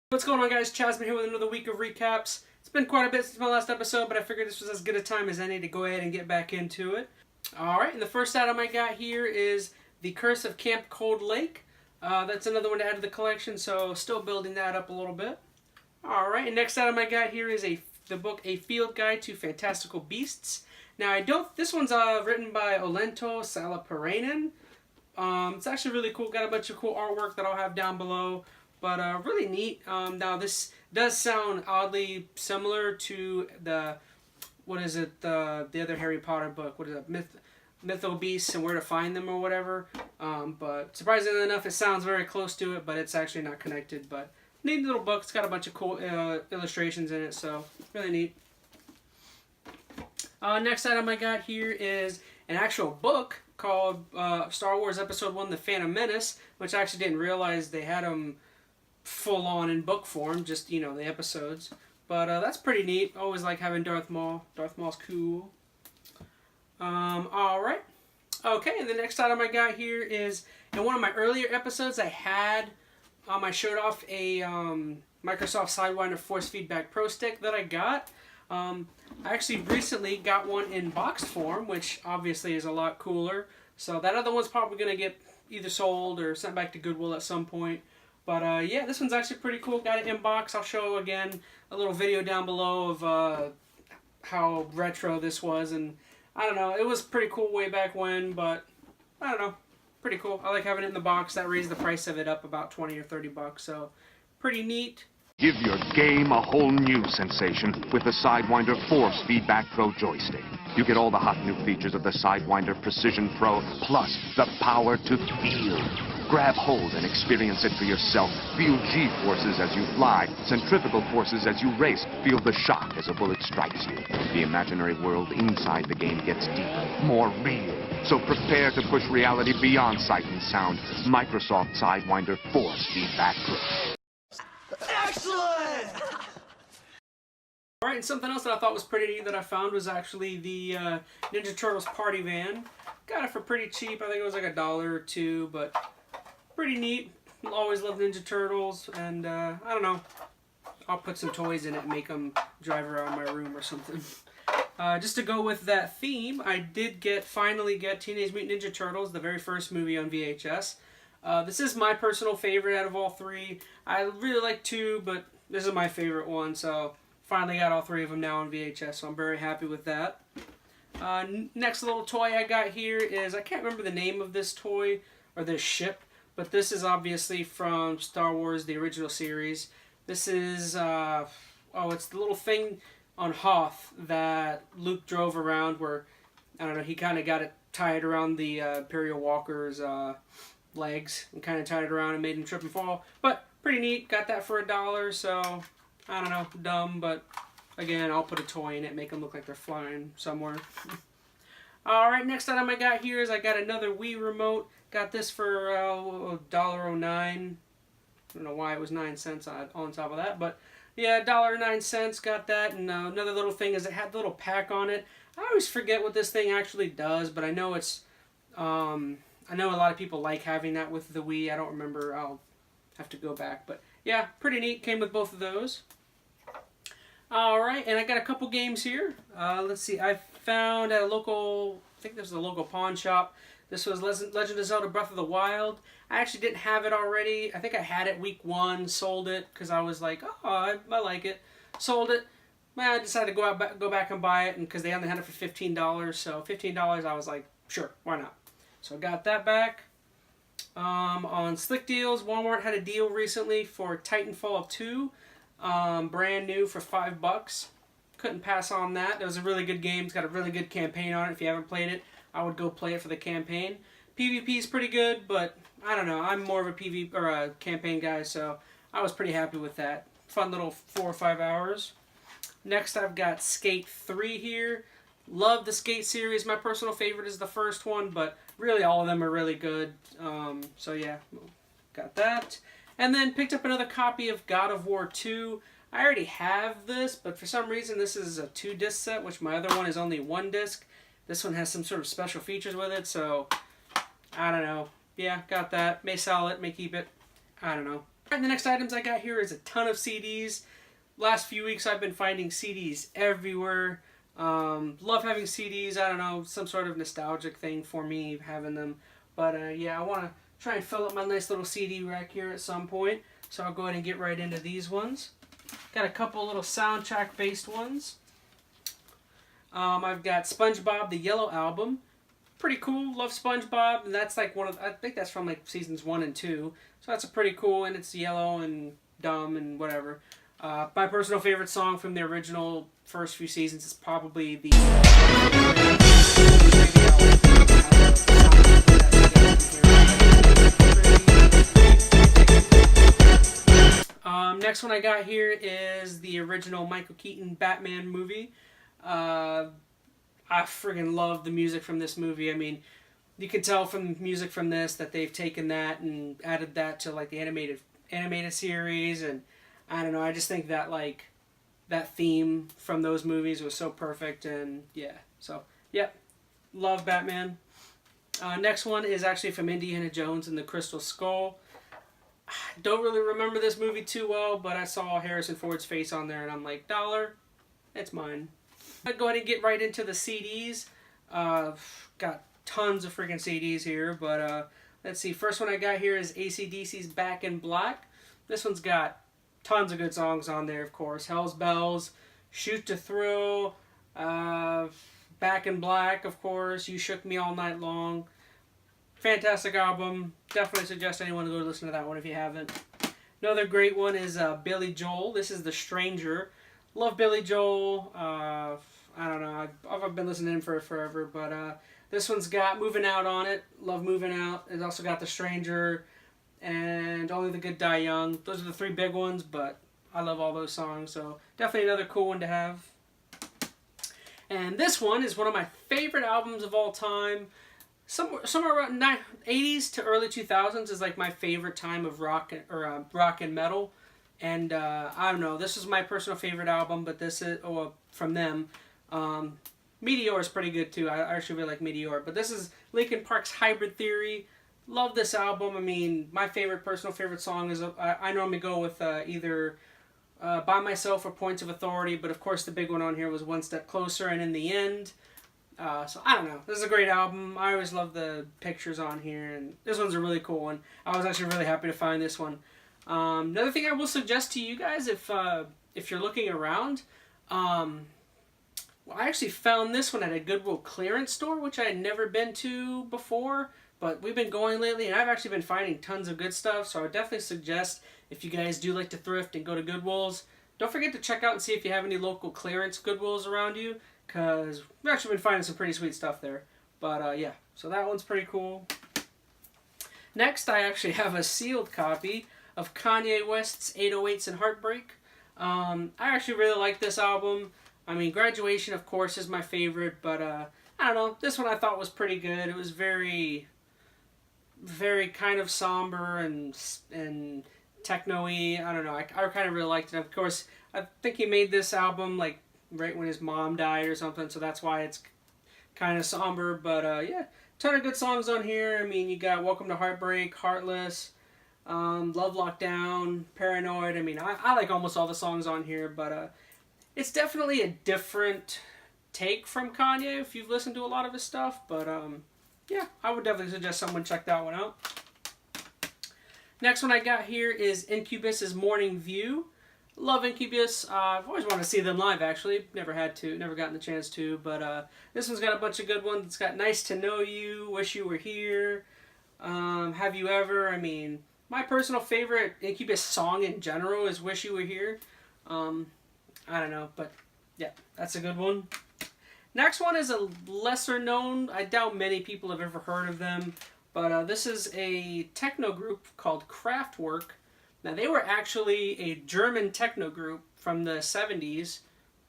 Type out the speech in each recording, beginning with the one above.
What's going on, guys? Chasman here with another week of recaps. It's been quite a bit since my last episode, but I figured this was as good a time as any to go ahead and get back into it. Alright, and the first item I got here is The Curse of Camp Cold Lake. That's another one to add to the collection, so still building that up a little bit. Alright, and next item I got here is the book A Field Guide to Fantastical Beasts. Now, this one's written by Olento Salaparainen. It's actually really cool. Got a bunch of cool artwork that I'll have down below. But really neat. Now this does sound oddly similar to the other Harry Potter book. What is it? Mytho Beasts and Where to Find Them or whatever. But surprisingly enough, it sounds very close to it, but it's actually not connected. But neat little book. It's got a bunch of cool illustrations in it, so really neat. Next item I got here is an actual book called Star Wars Episode 1: The Phantom Menace, which I actually didn't realize they had them full on in book form, just, you know, the episodes. But that's pretty neat. Always like having Darth Maul. Darth Maul's cool. Alright. Okay, and the next item I got here is, in one of my earlier episodes, I showed off a Microsoft Sidewinder Force Feedback Pro Stick that I got. I actually recently got one in boxed form, which obviously is a lot cooler. So that other one's probably going to get either sold or sent back to Goodwill at some point. But yeah, this one's actually pretty cool. Got it in box. I'll show again a little video down below of how retro this was. And I don't know, it was pretty cool way back when, but I don't know, pretty cool. I like having it in the box. That raised the price of it up about 20 or 30 bucks. So pretty neat. Give your game a whole new sensation with the Sidewinder Force Feedback Pro joystick. You get all the hot new features of the Sidewinder Precision Pro, plus the power to feel. Grab hold and experience it for yourself. Feel G-forces as you fly, centrifugal forces as you race. Feel the shock as a bullet strikes you. The imaginary world inside the game gets deeper, more real. So prepare to push reality beyond sight and sound. Microsoft Sidewinder Force Feedback Pro. Excellent! Alright, and something else that I thought was pretty neat that I found was actually the Ninja Turtles Party Van. Got it for pretty cheap. I think it was like $1 or $2, but pretty neat. Always loved Ninja Turtles, and I don't know. I'll put some toys in it and make them drive around my room or something. Just to go with that theme, I did finally get Teenage Mutant Ninja Turtles, the very first movie on VHS. This is my personal favorite out of all three. I really like 2, but this is my favorite one, so finally got all 3 of them now on VHS, so I'm very happy with that. Next little toy I got here is, I can't remember the name of this toy, or this ship, but this is obviously from Star Wars, the original series. This is, it's the little thing on Hoth that Luke drove around where, I don't know, he kind of got it tied around the Imperial Walker's legs and kind of tied it around and made him trip and fall. But pretty neat. Got that for $1, so I don't know, dumb, but again, I'll put a toy in it, make them look like they're flying somewhere. Alright, next item I got here is I got another Wii remote. Got this for $1.09. I don't know why it was 9 cents on top of that, but yeah, $1.09. Got that, and another little thing is it had the little pack on it. I always forget what this thing actually does, but I know it's I know a lot of people like having that with the Wii. I don't remember. I'll have to go back. But yeah, pretty neat. Came with both of those. Alright, and I got a couple games here. Let's see. I found at a local, I think this was a local pawn shop. This was Legend of Zelda Breath of the Wild. I actually didn't have it already. I think I had it week 1, sold it, because I was like, oh, I like it. Sold it. I decided to go back and buy it, and because they only had it for $15. So $15, I was like, sure, why not? So I got that back. On Slick Deals, Walmart had a deal recently for Titanfall 2. Brand new for $5. Couldn't pass on that. It was a really good game. It's got a really good campaign on it. If you haven't played it, I would go play it for the campaign. PvP is pretty good, but I don't know. I'm more of a PvP or a campaign guy, so I was pretty happy with that. Fun little 4 or 5 hours. Next, I've got Skate 3 here. Love the Skate series. My personal favorite is the first one, but really all of them are really good. So yeah, got that. And then picked up another copy of God of War 2. I already have this, but for some reason this is a 2-disc set, which my other one is only 1 disc. This one has some sort of special features with it, so I don't know. Yeah, got that. May sell it, may keep it. I don't know. And the next items I got here is a ton of CDs. Last few weeks I've been finding CDs everywhere. Love having CDs. I don't know, some sort of nostalgic thing for me having them. But yeah, I want to try and fill up my nice little CD rack here at some point. So I'll go ahead and get right into these ones. Got a couple little soundtrack based ones. I've got SpongeBob the Yellow Album. Pretty cool. Love SpongeBob, and that's like one of, I think that's from like seasons 1 and 2. So that's a pretty cool, and it's yellow and dumb and whatever. My personal favorite song from the original first few seasons is probably the next one I got here is the original Michael Keaton Batman movie. I friggin' love the music from this movie. I mean, you can tell from the music from this that they've taken that and added that to like the animated series, and I don't know, I just think that like that theme from those movies was so perfect, and yeah, so yep, love Batman. Next one is actually from Indiana Jones and the Crystal Skull. Don't really remember this movie too well, but I saw Harrison Ford's face on there and I'm like, $1, it's mine. I'll go ahead and get right into the CDs. Got tons of freaking CDs here, but let's see. First one I got here is AC/DC's Back in Black. This one's got tons of good songs on there, of course. Hell's Bells, Shoot to Thrill, Back in Black, of course. You Shook Me All Night Long. Fantastic album. Definitely suggest anyone to go listen to that one if you haven't. Another great one is Billy Joel. This is The Stranger. Love Billy Joel. I don't know. I've been listening to him for forever, but this one's got Moving Out on it. Love Moving Out. It's also got The Stranger and Only the Good Die Young. Those are the 3 big ones, but I love all those songs, so definitely another cool one to have. And this one is one of my favorite albums of all time. Somewhere around 80s to early 2000s is like my favorite time of rock and metal. And I don't know, this is my personal favorite album, but this is from them. Meteor is pretty good too. I actually really like Meteor, but this is Linkin Park's Hybrid Theory. Love this album. I mean, my personal favorite song is I normally go with either By Myself or Points of Authority, but of course the big one on here was One Step Closer and In the End. So I don't know. This is a great album. I always love the pictures on here, and this one's a really cool one. I was actually really happy to find this one. Another thing I will suggest to you guys, if you're looking around, well, I actually found this one at a Goodwill clearance store, which I had never been to before, but we've been going lately, and I've actually been finding tons of good stuff, so I would definitely suggest, if you guys do like to thrift and go to Goodwills, don't forget to check out and see if you have any local clearance Goodwills around you, because we've actually been finding some pretty sweet stuff there. But yeah, so that one's pretty cool. Next, I actually have a sealed copy of Kanye West's 808s and Heartbreak. I actually really like this album. I mean, Graduation, of course, is my favorite, but I don't know. This one I thought was pretty good. It was very kind of somber and techno-y. I don't know. I kind of really liked it. Of course, I think he made this album like right when his mom died or something, so that's why it's kind of somber. But yeah, ton of good songs on here. I mean, you got Welcome to Heartbreak, Heartless, Love Lockdown, Paranoid. I mean, I like almost all the songs on here, but it's definitely a different take from Kanye if you've listened to a lot of his stuff. But yeah, I would definitely suggest someone check that one out. Next one I got here is Incubus's Morning View. Love Incubus. I've always wanted to see them live, actually. Never gotten the chance to. But this one's got a bunch of good ones. It's got Nice to Know You, Wish You Were Here, Have You Ever. I mean, my personal favorite Incubus song in general is Wish You Were Here. I don't know, but yeah, that's a good one. Next one is a lesser known. I doubt many people have ever heard of them. But this is a techno group called Kraftwerk. Now, they were actually a German techno group from the 70s.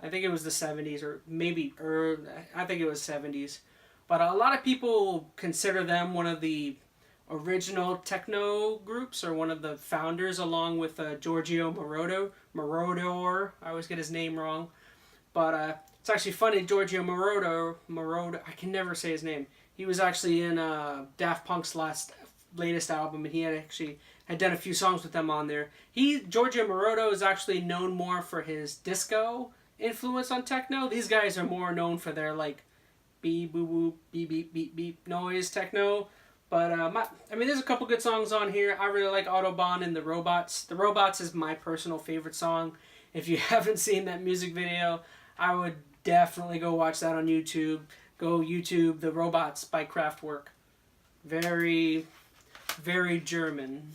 I think it was the 70s, or maybe I think it was 70s. But a lot of people consider them one of the original techno groups, or one of the founders, along with Giorgio Moroder. I always get his name wrong. But it's actually funny, Giorgio Moroder, I can never say his name. He was actually in Daft Punk's latest album, and he had actually had done a few songs with them on there. Giorgio Moroder is actually known more for his disco influence on techno. These guys are more known for their like beep boop boop beep beep beep beep noise techno. But there's a couple good songs on here. I really like Autobahn and The Robots. The Robots is my personal favorite song. If you haven't seen that music video, I would definitely go watch that on YouTube. Go YouTube The Robots by Kraftwerk. Very, very German.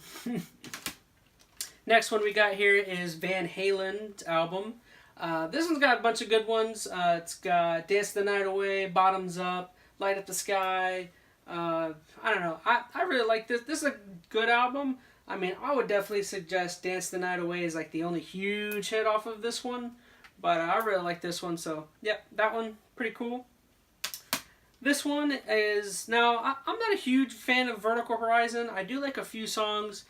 Next one we got here is Van Halen's album. This one's got a bunch of good ones. It's got Dance the Night Away, Bottoms Up, Light Up the Sky. I don't know. I really like this. This is a good album. I mean, I would definitely suggest Dance the Night Away is like the only huge hit off of this one. But I really like this one. So, yep, that one, pretty cool. This one is... Now, I'm not a huge fan of Vertical Horizon. I do like a few songs.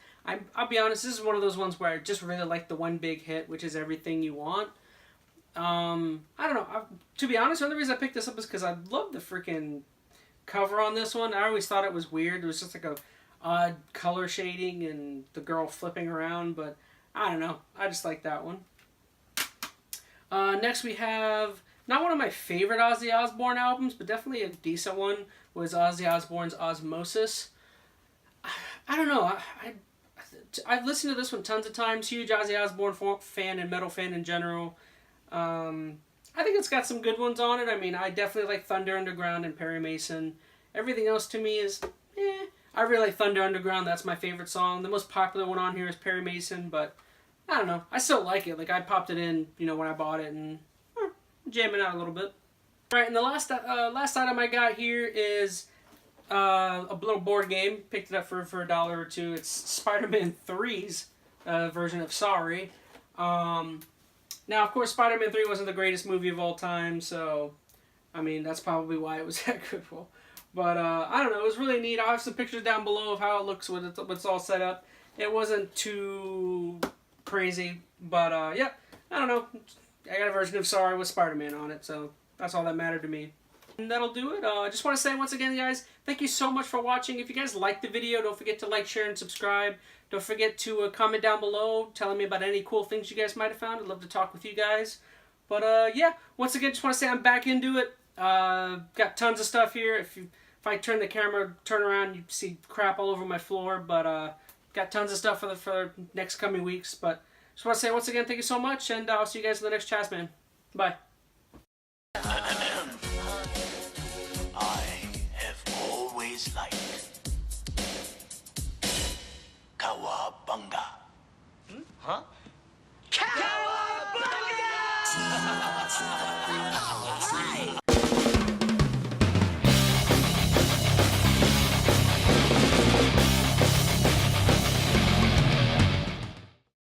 I'll be honest, this is one of those ones where I just really like the one big hit, which is Everything You Want. I don't know. To be honest, the only reason I picked this up is because I love the freaking cover on this one. I always thought it was weird. It was just like a odd color shading and the girl flipping around, but I don't know. I just like that one. Next we have, not one of my favorite Ozzy Osbourne albums, but definitely a decent one, was Ozzy Osbourne's Osmosis. I don't know. I've listened to this one tons of times. Huge Ozzy Osbourne fan and metal fan in general. I think it's got some good ones on it. I mean, I definitely like Thunder Underground and Perry Mason. Everything else to me is, I really like Thunder Underground. That's my favorite song. The most popular one on here is Perry Mason, but I don't know. I still like it. Like, I popped it in, when I bought it and jamming out a little bit. All right, and the last item I got here is a little board game. Picked it up for $1 or $2. It's Spider-Man 3's version of Sorry. Now, of course, Spider-Man 3 wasn't the greatest movie of all time, so, I mean, that's probably why it was that good. But, I don't know, it was really neat. I'll have some pictures down below of how it looks when it's all set up. It wasn't too crazy, but, yeah, I don't know. I got a version of Sorry with Spider-Man on it, so that's all that mattered to me. And that'll do it. I just want to say once again, guys, thank you so much for watching. If you guys liked the video, don't forget to like, share, and subscribe. Don't forget to comment down below telling me about any cool things you guys might have found. I'd love to talk with you guys. But, yeah, once again, just want to say I'm back into it. Got tons of stuff here. If I turn the camera, turn around, you see crap all over my floor. But, got tons of stuff for the next coming weeks. But just want to say once again, thank you so much. And I'll see you guys in the next Chasman. Bye. I have always liked Kawabunga. Huh?